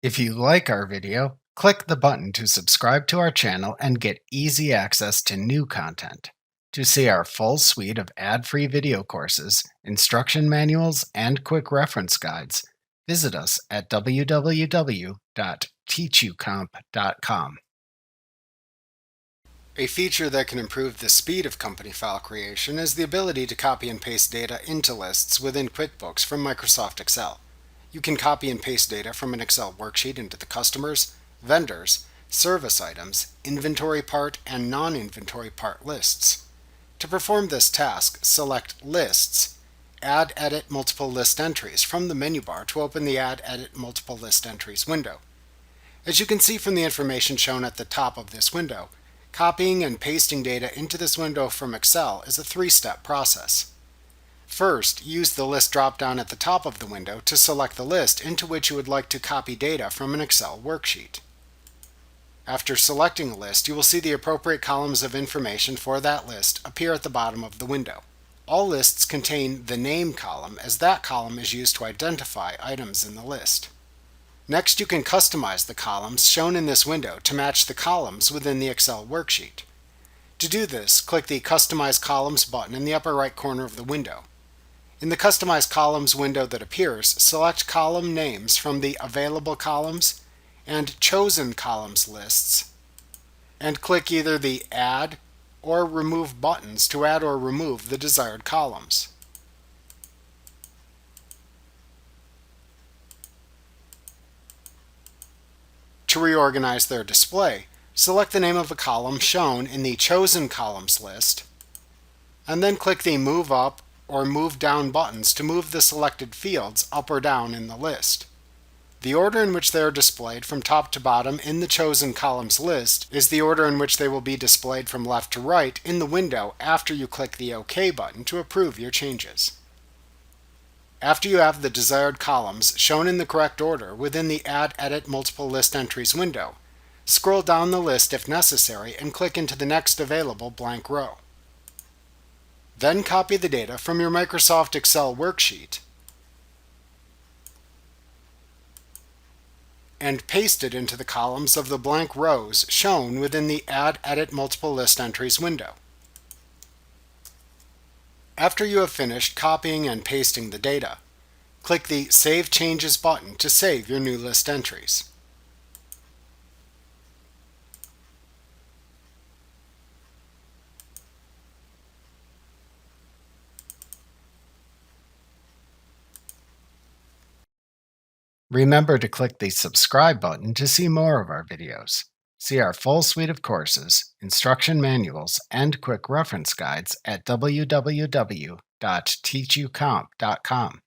If you like our video, click the button to subscribe to our channel and get easy access to new content. To see our full suite of ad-free video courses, instruction manuals, and quick reference guides, visit us at www.teachucomp.com. A feature that can improve the speed of company file creation is the ability to copy and paste data into lists within QuickBooks from Microsoft Excel. You can copy and paste data from an Excel worksheet into the customers, vendors, service items, inventory part, and non-inventory part lists. To perform this task, select Lists, Add Edit Multiple List Entries from the menu bar to open the Add Edit Multiple List Entries window. As you can see from the information shown at the top of this window, copying and pasting data into this window from Excel is a three-step process. First, use the List drop-down at the top of the window to select the list into which you would like to copy data from an Excel worksheet. After selecting a list, you will see the appropriate columns of information for that list appear at the bottom of the window. All lists contain the Name column, as that column is used to identify items in the list. Next, you can customize the columns shown in this window to match the columns within the Excel worksheet. To do this, click the Customize Columns button in the upper right corner of the window. In the Customize Columns window that appears, select column names from the Available Columns and Chosen Columns lists, and click either the Add or Remove buttons to add or remove the desired columns. To reorganize their display, select the name of a column shown in the Chosen Columns list, and then click the Move Up or Move Down buttons to move the selected fields up or down in the list. The order in which they are displayed from top to bottom in the Chosen Columns list is the order in which they will be displayed from left to right in the window after you click the OK button to approve your changes. After you have the desired columns shown in the correct order within the Add Edit Multiple List Entries window, scroll down the list if necessary and click into the next available blank row. Then copy the data from your Microsoft Excel worksheet and paste it into the columns of the blank rows shown within the Add Edit Multiple List Entries window. After you have finished copying and pasting the data, click the Save Changes button to save your new list entries. Remember to click the subscribe button to see more of our videos. See our full suite of courses, instruction manuals, and quick reference guides at www.teachucomp.com.